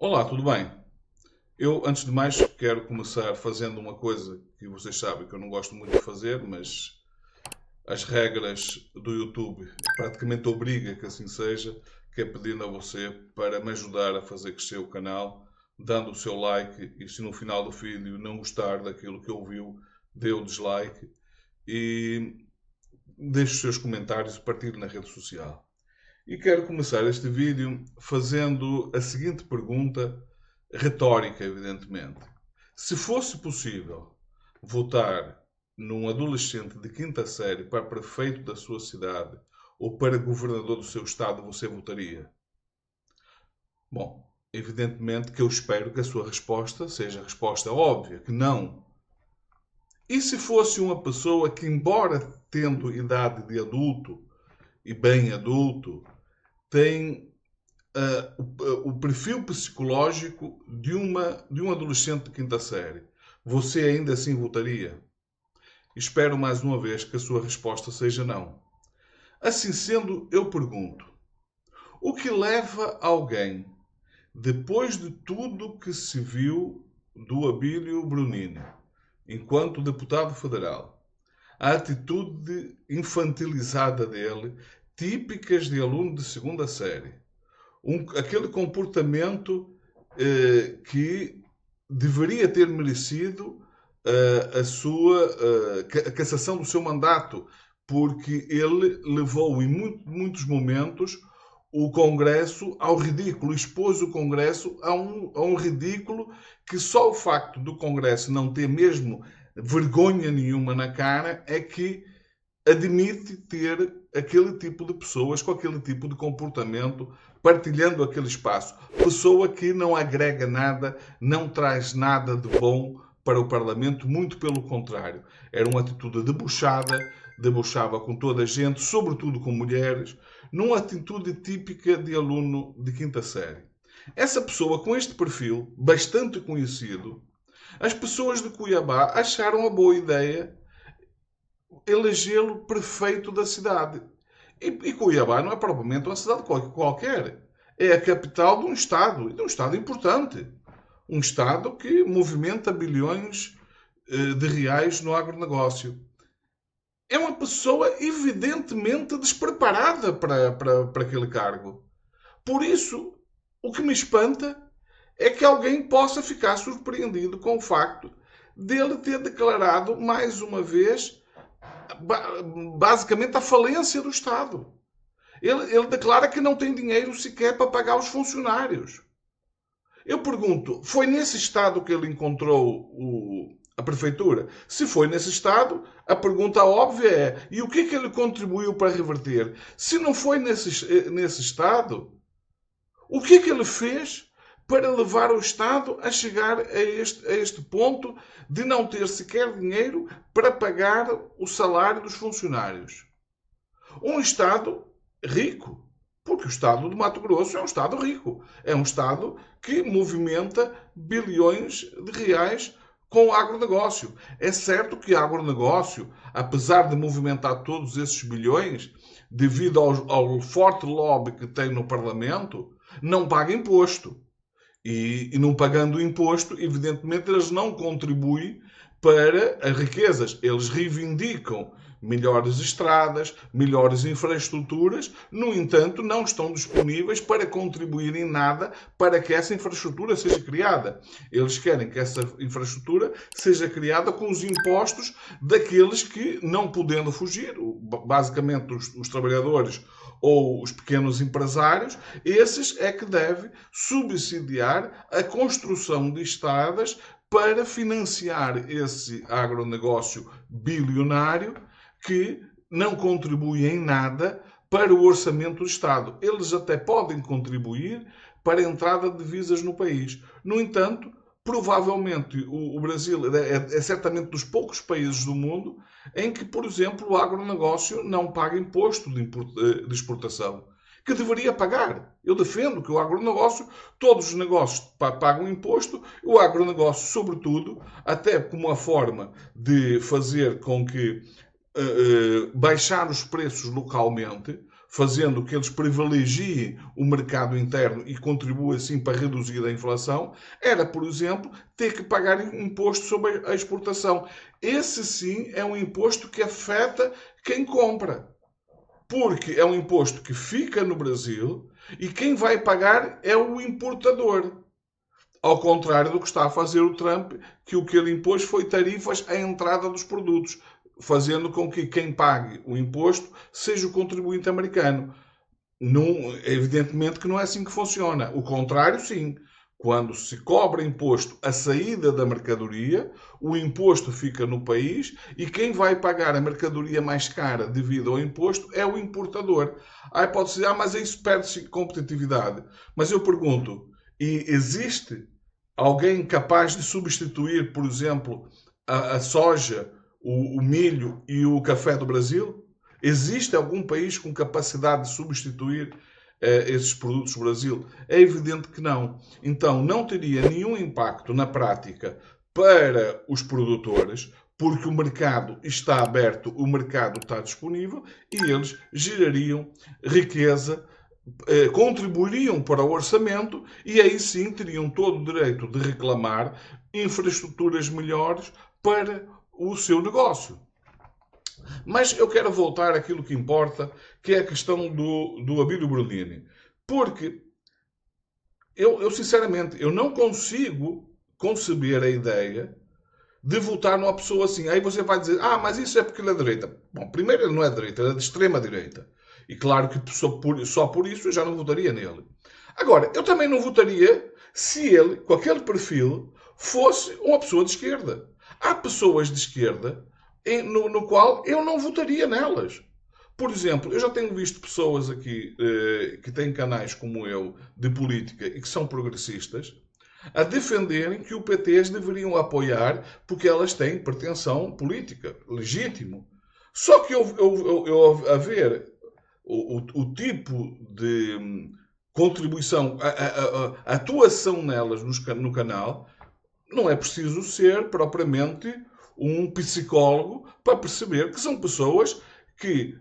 Olá, tudo bem? Eu, antes de mais, quero começar fazendo uma coisa que vocês sabem que eu não gosto muito de fazer, mas as regras do YouTube praticamente obriga que assim seja, que é pedindo a você para me ajudar a fazer crescer o canal, dando o seu like e se no final do vídeo não gostar daquilo que ouviu, dê o dislike e deixe os seus comentários e partilhe na rede social. E quero começar este vídeo fazendo a seguinte pergunta, retórica, evidentemente. Se fosse possível votar num adolescente de quinta série para prefeito da sua cidade ou para governador do seu estado, você votaria? Bom, evidentemente que eu espero que a sua resposta seja a resposta óbvia, que não. E se fosse uma pessoa que, embora tendo idade de adulto e bem adulto, tem o perfil psicológico de um adolescente de quinta série, você ainda assim votaria? Espero mais uma vez que a sua resposta seja não. Assim sendo, eu pergunto: o que leva alguém, depois de tudo que se viu do Abílio Brunini, enquanto deputado federal, a atitude infantilizada dele, típicas de aluno de segunda série, aquele comportamento que deveria ter merecido a cassação do seu mandato, porque ele levou em muitos momentos o Congresso ao ridículo, expôs o Congresso a um ridículo que só o facto do Congresso não ter mesmo vergonha nenhuma na cara é que admite ter aquele tipo de pessoas com aquele tipo de comportamento, partilhando aquele espaço. Pessoa que não agrega nada, não traz nada de bom para o Parlamento, muito pelo contrário. Era uma atitude debochada, debochava com toda a gente, sobretudo com mulheres, numa atitude típica de aluno de quinta série. Essa pessoa com este perfil, bastante conhecido, as pessoas de Cuiabá acharam a boa ideia elegê-lo prefeito da cidade. E Cuiabá não é propriamente uma cidade qualquer. É a capital e de um Estado importante. Um Estado que movimenta bilhões de reais no agronegócio. É uma pessoa evidentemente despreparada para aquele cargo. Por isso, o que me espanta é que alguém possa ficar surpreendido com o facto dele ter declarado mais uma vez basicamente a falência do Estado. Ele declara que não tem dinheiro sequer para pagar os funcionários. Eu pergunto, foi nesse Estado que ele encontrou a prefeitura? Se foi nesse Estado, a pergunta óbvia é: e o que é que ele contribuiu para reverter? Se não foi nesse Estado, o que é que ele fez para levar o Estado a chegar a este ponto de não ter sequer dinheiro para pagar o salário dos funcionários? Um Estado rico, porque o Estado do Mato Grosso é um Estado rico. É um Estado que movimenta bilhões de reais com o agronegócio. É certo que o agronegócio, apesar de movimentar todos esses bilhões, devido ao forte lobby que tem no Parlamento, não paga imposto. E não pagando imposto, evidentemente, eles não contribuem para as riquezas. Eles reivindicam melhores estradas, melhores infraestruturas, no entanto, não estão disponíveis para contribuir em nada para que essa infraestrutura seja criada. Eles querem que essa infraestrutura seja criada com os impostos daqueles que, não podendo fugir, basicamente os trabalhadores ou os pequenos empresários, esses é que devem subsidiar a construção de estradas para financiar esse agronegócio bilionário que não contribui em nada para o orçamento do Estado. Eles até podem contribuir para a entrada de divisas no país. No entanto, provavelmente o Brasil é certamente dos poucos países do mundo em que, por exemplo, o agronegócio não paga imposto de exportação, que deveria pagar. Eu defendo que o agronegócio, todos os negócios pagam imposto, o agronegócio, sobretudo, até como uma forma de fazer com que baixar os preços localmente, fazendo que eles privilegiem o mercado interno e contribuam assim para reduzir a inflação, era, por exemplo, ter que pagar imposto sobre a exportação. Esse sim é um imposto que afeta quem compra, porque é um imposto que fica no Brasil e quem vai pagar é o importador. Ao contrário do que está a fazer o Trump, que o que ele impôs foi tarifas à entrada dos produtos, fazendo com que quem pague o imposto seja o contribuinte americano. Não, evidentemente que não é assim que funciona. O contrário, sim. Quando se cobra imposto à saída da mercadoria, o imposto fica no país e quem vai pagar a mercadoria mais cara devido ao imposto é o importador. Aí pode-se dizer, mas isso perde-se competitividade. Mas eu pergunto, e existe alguém capaz de substituir, por exemplo, a soja, o milho e o café do Brasil? Existe algum país com capacidade de substituir esses produtos do Brasil? É evidente que não. Então, não teria nenhum impacto na prática para os produtores, porque o mercado está aberto, o mercado está disponível e eles gerariam riqueza, contribuiriam para o orçamento e aí sim teriam todo o direito de reclamar infraestruturas melhores para o seu negócio. Mas eu quero voltar àquilo que importa, que é a questão do Abílio Brundini. Porque eu sinceramente, eu não consigo conceber a ideia de votar numa pessoa assim. Aí você vai dizer, mas isso é porque ele é de direita. Bom, primeiro ele não é de direita, ele é de extrema direita. E claro que só por isso eu já não votaria nele. Agora, eu também não votaria se ele, com aquele perfil, fosse uma pessoa de esquerda. Há pessoas de esquerda no qual eu não votaria nelas. Por exemplo, eu já tenho visto pessoas aqui que têm canais como eu de política e que são progressistas a defenderem que o PTs deveriam apoiar porque elas têm pretensão política, legítimo. Só que eu a ver o tipo de contribuição, a atuação nelas no canal, não é preciso ser propriamente um psicólogo para perceber que são pessoas que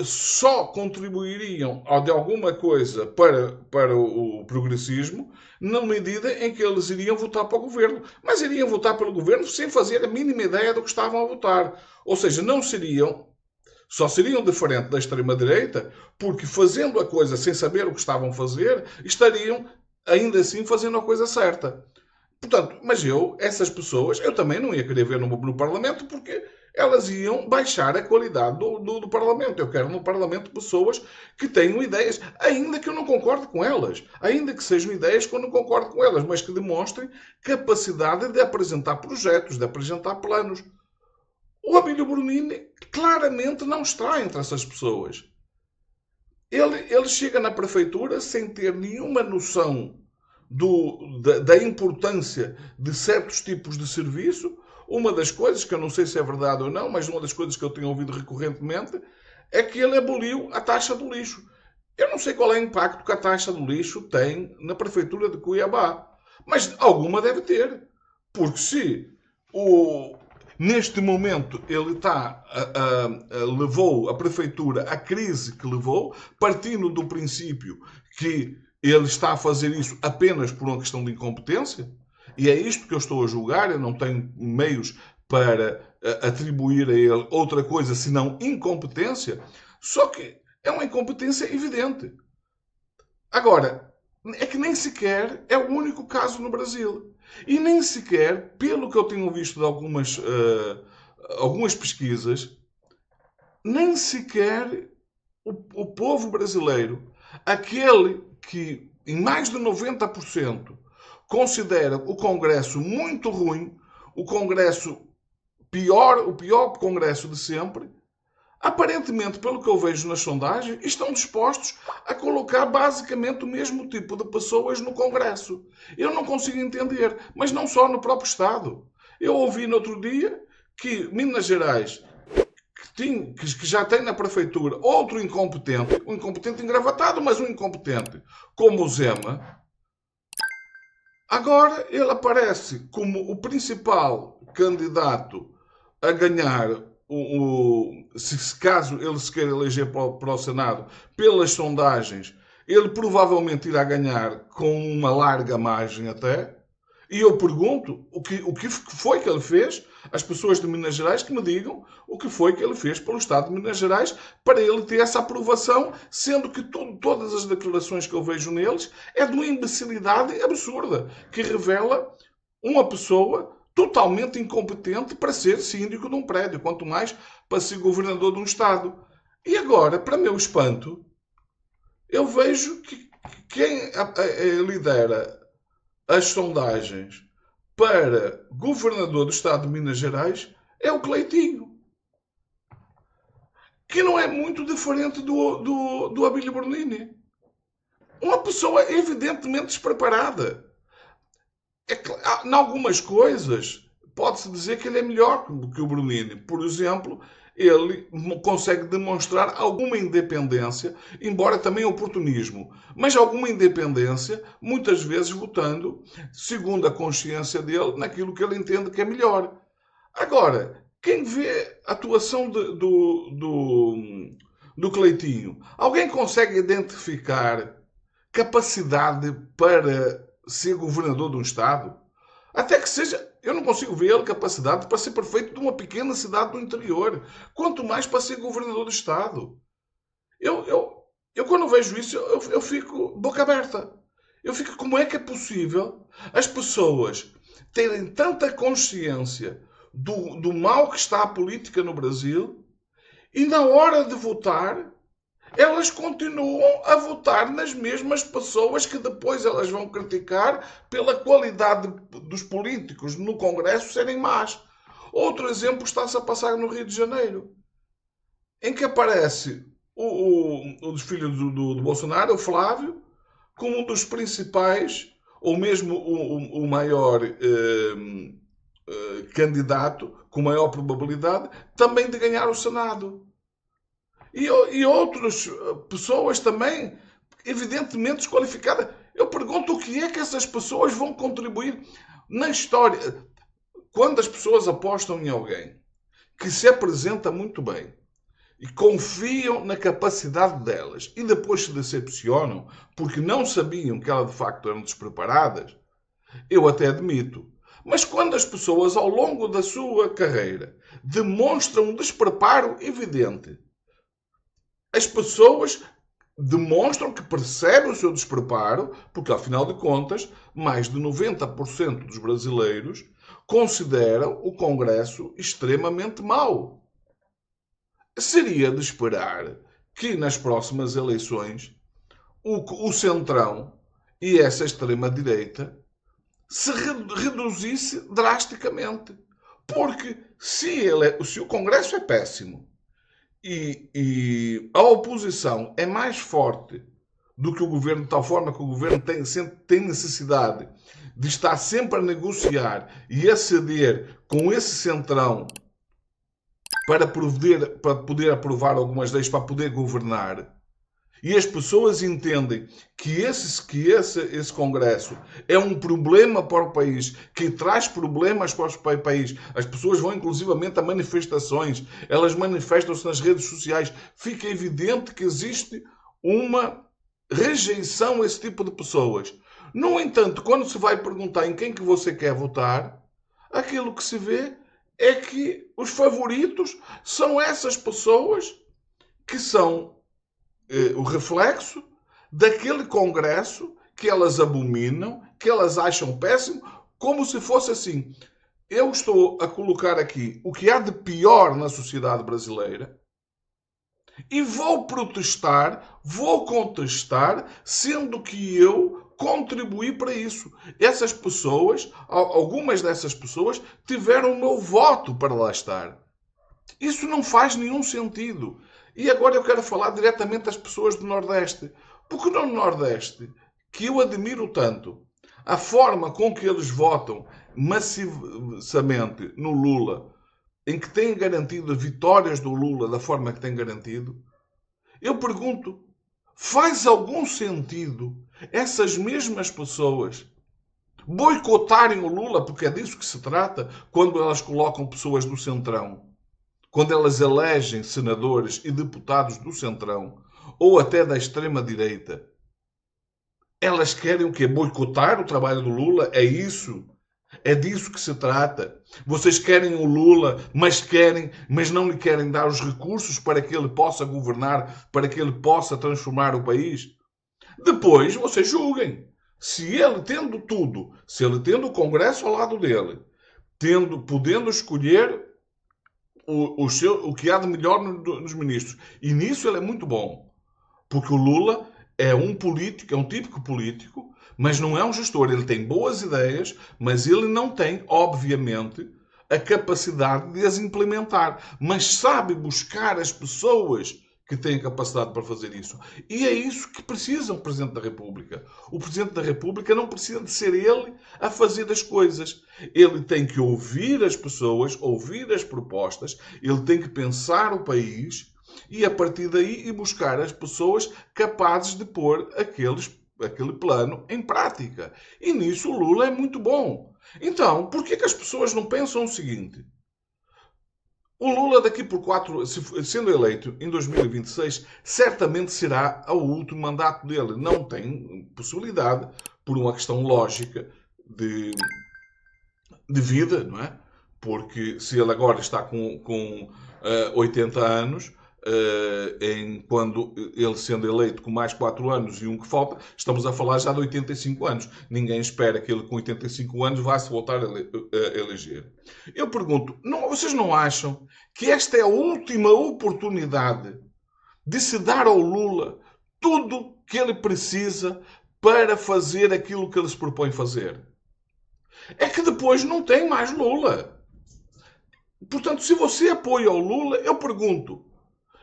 só contribuiriam de alguma coisa para o progressismo na medida em que eles iriam votar para o governo. Mas iriam votar pelo governo sem fazer a mínima ideia do que estavam a votar. Ou seja, só seriam diferentes da extrema-direita porque, fazendo a coisa sem saber o que estavam a fazer, estariam ainda assim fazendo a coisa certa. Portanto, mas essas pessoas, eu também não ia querer ver no Parlamento porque elas iam baixar a qualidade do Parlamento. Eu quero no Parlamento pessoas que tenham ideias, ainda que eu não concorde com elas, ainda que sejam ideias que eu não concordo com elas, mas que demonstrem capacidade de apresentar projetos, de apresentar planos. O Abílio Brundini claramente não está entre essas pessoas. Ele chega na prefeitura sem ter nenhuma noção da importância de certos tipos de serviço. Uma das coisas, que eu não sei se é verdade ou não, mas uma das coisas que eu tenho ouvido recorrentemente, é que ele aboliu a taxa do lixo. Eu não sei qual é o impacto que a taxa do lixo tem na prefeitura de Cuiabá, mas alguma deve ter. Porque se neste momento ele levou a prefeitura à crise que levou, partindo do princípio que ele está a fazer isso apenas por uma questão de incompetência, e é isto que eu estou a julgar, eu não tenho meios para atribuir a ele outra coisa senão incompetência, só que é uma incompetência evidente. Agora, é que nem sequer é o único caso no Brasil. E nem sequer, pelo que eu tenho visto de algumas pesquisas, nem sequer o povo brasileiro, aquele que em mais de 90% considera o Congresso muito ruim, o pior Congresso de sempre, aparentemente, pelo que eu vejo nas sondagens, estão dispostos a colocar basicamente o mesmo tipo de pessoas no Congresso. Eu não consigo entender, mas não só no próprio Estado. Eu ouvi no outro dia que Minas Gerais, que já tem na prefeitura outro incompetente, um incompetente engravatado, mas um incompetente, como o Zema, agora ele aparece como o principal candidato a ganhar se caso ele se queira eleger para o Senado, pelas sondagens, ele provavelmente irá ganhar com uma larga margem até. E eu pergunto o que foi que ele fez, as pessoas de Minas Gerais que me digam o que foi que ele fez pelo Estado de Minas Gerais para ele ter essa aprovação, sendo que todas as declarações que eu vejo neles é de uma imbecilidade absurda, que revela uma pessoa totalmente incompetente para ser síndico de um prédio, quanto mais para ser governador de um Estado. E agora, para meu espanto, eu vejo que quem lidera as sondagens para governador do Estado de Minas Gerais é o Cleitinho, que não é muito diferente do Abílio Bernini. Uma pessoa evidentemente despreparada. Em algumas coisas, pode-se dizer que ele é melhor que o Bernini. Por exemplo, ele consegue demonstrar alguma independência, embora também oportunismo, mas alguma independência, muitas vezes votando segundo a consciência dele naquilo que ele entende que é melhor. Agora, quem vê a atuação do Cleitinho, alguém consegue identificar capacidade para ser governador de um Estado? Até que seja, eu não consigo ver ele capacidade para ser prefeito de uma pequena cidade do interior, quanto mais para ser governador do Estado. Eu quando vejo isso, eu fico boca aberta. Eu fico, como é que é possível as pessoas terem tanta consciência do mal que está a política no Brasil e na hora de votar elas continuam a votar nas mesmas pessoas que depois elas vão criticar pela qualidade dos políticos no Congresso serem más. Outro exemplo está-se a passar no Rio de Janeiro, em que aparece o filho do Bolsonaro, o Flávio, como um dos principais, ou mesmo o maior candidato, com maior probabilidade, também de ganhar o Senado. E outras pessoas também, evidentemente desqualificadas. Eu pergunto o que é que essas pessoas vão contribuir na história. Quando as pessoas apostam em alguém que se apresenta muito bem e confiam na capacidade delas e depois se decepcionam porque não sabiam que elas de facto eram despreparadas, eu até admito. Mas quando as pessoas ao longo da sua carreira demonstram um despreparo evidente, as pessoas demonstram que percebem o seu despreparo, porque, afinal de contas, mais de 90% dos brasileiros consideram o Congresso extremamente mau. Seria de esperar que, nas próximas eleições, o Centrão e essa extrema-direita se reduzisse drasticamente. Porque se o Congresso é péssimo, e a oposição é mais forte do que o governo, de tal forma que o governo tem necessidade de estar sempre a negociar e a ceder com esse centrão para poder aprovar algumas leis, para poder governar. E as pessoas entendem que esse Congresso é um problema para o país, que traz problemas para o país. As pessoas vão inclusivamente a manifestações, elas manifestam-se nas redes sociais. Fica evidente que existe uma rejeição a esse tipo de pessoas. No entanto, quando se vai perguntar em quem que você quer votar, aquilo que se vê é que os favoritos são essas pessoas que são o reflexo daquele Congresso que elas abominam, que elas acham péssimo, como se fosse assim. Eu estou a colocar aqui o que há de pior na sociedade brasileira e vou protestar, vou contestar, sendo que eu contribuí para isso. Essas pessoas, algumas dessas pessoas, tiveram o meu voto para lá estar. Isso não faz nenhum sentido. E agora eu quero falar diretamente às pessoas do Nordeste. Porque no Nordeste, que eu admiro tanto, a forma com que eles votam massivamente no Lula, em que têm garantido vitórias do Lula da forma que têm garantido, eu pergunto, faz algum sentido essas mesmas pessoas boicotarem o Lula, porque é disso que se trata, quando elas colocam pessoas do Centrão? quando elas elegem senadores e deputados do Centrão, ou até da extrema-direita, elas querem o quê? Boicotar o trabalho do Lula? É isso? É disso que se trata? Vocês querem o Lula, mas não lhe querem dar os recursos para que ele possa governar, para que ele possa transformar o país? Depois vocês julguem. Se ele tendo tudo, se ele tendo o Congresso ao lado dele, podendo escolher o que há de melhor nos ministros, e nisso ele é muito bom, porque o Lula é um político, é um típico político, mas não é um gestor. Ele tem boas ideias, mas ele não tem, obviamente, a capacidade de as implementar. Mas sabe buscar as pessoas que têm capacidade para fazer isso. E é isso que precisa o Presidente da República. O Presidente da República não precisa de ser ele a fazer as coisas. Ele tem que ouvir as pessoas, ouvir as propostas, ele tem que pensar o país e, a partir daí, ir buscar as pessoas capazes de pôr aquele plano em prática. E nisso o Lula é muito bom. Então, por que as pessoas não pensam o seguinte? O Lula, daqui por 4, sendo eleito em 2026, certamente será o último mandato dele. Não tem possibilidade, por uma questão lógica de vida, não é? Porque se ele agora está com 80 anos, quando ele sendo eleito com mais 4 anos e um que falta, estamos a falar já de 85 anos. Ninguém espera que ele com 85 anos vá se voltar a eleger. Eu pergunto, vocês não acham que esta é a última oportunidade de se dar ao Lula tudo que ele precisa para fazer aquilo que ele se propõe fazer? É que depois não tem mais Lula. Portanto, se você apoia o Lula, eu pergunto,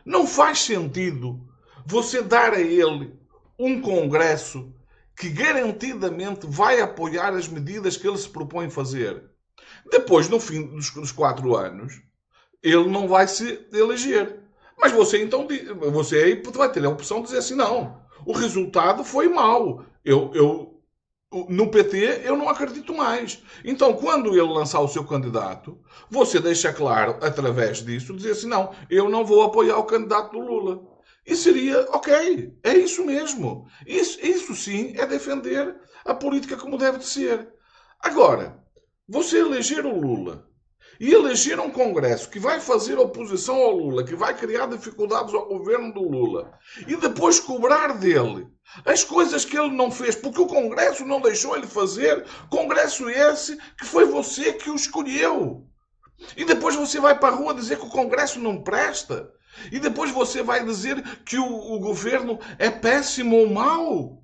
não faz sentido você dar a ele um Congresso que garantidamente vai apoiar as medidas que ele se propõe fazer? Depois, no fim dos 4 anos, ele não vai se eleger. Mas você então você aí vai ter a opção de dizer assim, não, o resultado foi mau. No PT eu não acredito mais. Então, quando ele lançar o seu candidato, você deixa claro, através disso, dizer assim, não, eu não vou apoiar o candidato do Lula. E seria, ok, é isso mesmo. Isso sim é defender a política como deve de ser. Agora, você eleger o Lula e eleger um Congresso que vai fazer oposição ao Lula, que vai criar dificuldades ao governo do Lula, e depois cobrar dele as coisas que ele não fez, porque o Congresso não deixou ele fazer, Congresso esse que foi você que o escolheu. E depois você vai para a rua dizer que o Congresso não presta. E depois você vai dizer que o governo é péssimo ou mau.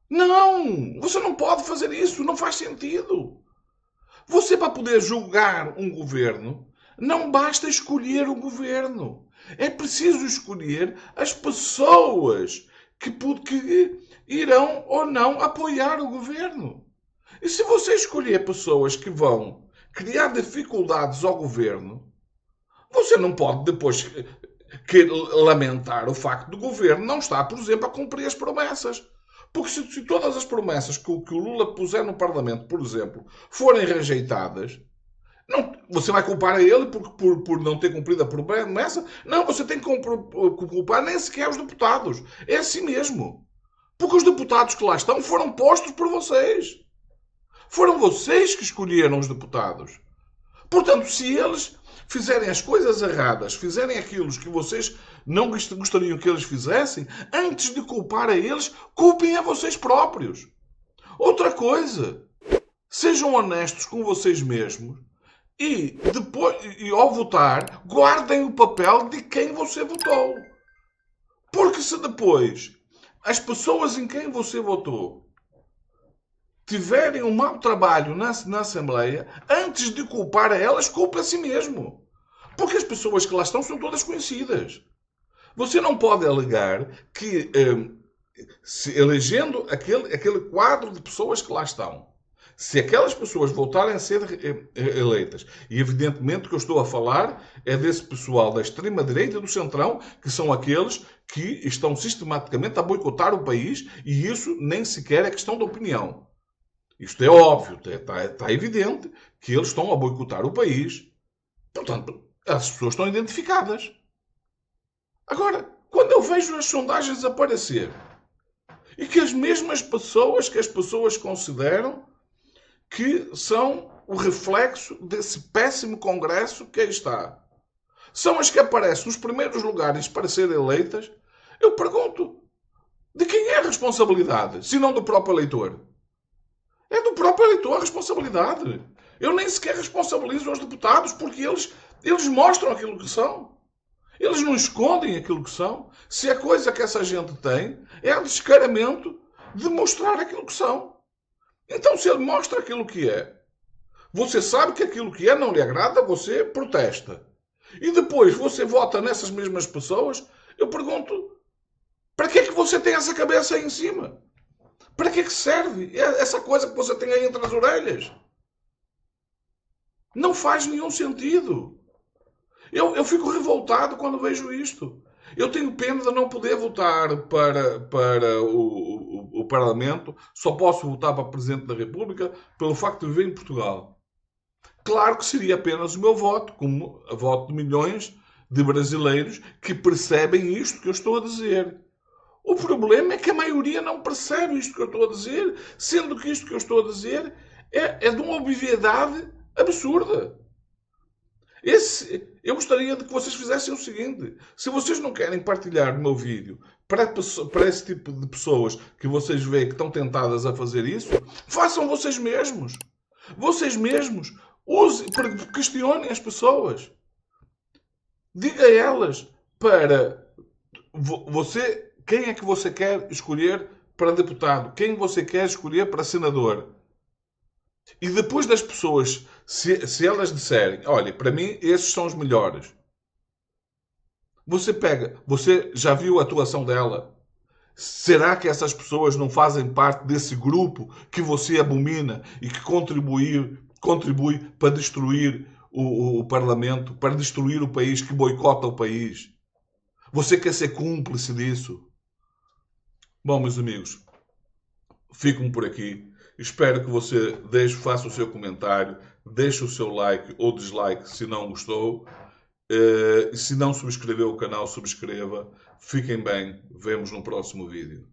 Não! Você não pode fazer isso, não faz sentido. Você, para poder julgar um governo, não basta escolher o governo. É preciso escolher as pessoas que irão ou não apoiar o governo. E se você escolher pessoas que vão criar dificuldades ao governo, você não pode depois lamentar o facto do governo não estar, por exemplo, a cumprir as promessas. Porque se todas as promessas que o Lula puser no Parlamento, por exemplo, forem rejeitadas, não, você vai culpar a ele por não ter cumprido a promessa? Não, você tem que culpar nem sequer os deputados. É assim mesmo. Porque os deputados que lá estão foram postos por vocês. Foram vocês que escolheram os deputados. Portanto, se eles fizerem as coisas erradas, fizerem aquilo que vocês não gostariam que eles fizessem, antes de culpar a eles, culpem a vocês próprios. Outra coisa, sejam honestos com vocês mesmos e ao votar, guardem o papel de quem você votou. Porque se depois as pessoas em quem você votou tiverem um mau trabalho na Assembleia, antes de culpar a elas, culpe a si mesmo. Porque as pessoas que lá estão são todas conhecidas. Você não pode alegar que, se elegendo aquele quadro de pessoas que lá estão, se aquelas pessoas voltarem a ser eleitas, e evidentemente o que eu estou a falar é desse pessoal da extrema-direita e do centrão, que são aqueles que estão sistematicamente a boicotar o país, e isso nem sequer é questão de opinião. Isto é óbvio, está evidente que eles estão a boicotar o país. Portanto, As pessoas estão identificadas. Agora, quando eu vejo as sondagens aparecer e que as mesmas pessoas que as pessoas consideram que são o reflexo desse péssimo Congresso que aí está, são as que aparecem nos primeiros lugares para serem eleitas, eu pergunto, de quem é a responsabilidade, se não do próprio eleitor? É do próprio eleitor a responsabilidade. Eu nem sequer responsabilizo os deputados, porque eles mostram aquilo que são. Eles não escondem aquilo que são. Se a coisa que essa gente tem é o descaramento de mostrar aquilo que são. Então, se ele mostra aquilo que é, você sabe que aquilo que é não lhe agrada, você protesta. E depois você vota nessas mesmas pessoas, eu pergunto, para que é que você tem essa cabeça aí em cima? Para que é que serve essa coisa que você tem aí entre as orelhas? Não faz nenhum sentido. Eu fico revoltado quando vejo isto. Eu tenho pena de não poder votar para o Parlamento, só posso votar para Presidente da República pelo facto de viver em Portugal. Claro que seria apenas o meu voto, como a voto de milhões de brasileiros que percebem isto que eu estou a dizer. O problema é que a maioria não percebe isto que eu estou a dizer, sendo que isto que eu estou a dizer é de uma obviedade absurda. Eu gostaria de que vocês fizessem o seguinte: se vocês não querem partilhar o meu vídeo para esse tipo de pessoas que vocês veem que estão tentadas a fazer isso, façam vocês mesmos. Vocês mesmos questionem as pessoas. Diga a elas para você quem é que você quer escolher para deputado, quem você quer escolher para senador. E depois das pessoas, se elas disserem, olha, para mim esses são os melhores, você já viu a atuação dela? Será que essas pessoas não fazem parte desse grupo que você abomina e que contribui para destruir o Parlamento, para destruir o país, que boicota o país? Você quer ser cúmplice disso? Bom, meus amigos, fico por aqui. Espero que você faça o seu comentário, deixe o seu like ou dislike se não gostou. Se não subscreveu o canal, subscreva. Fiquem bem. Vemos no próximo vídeo.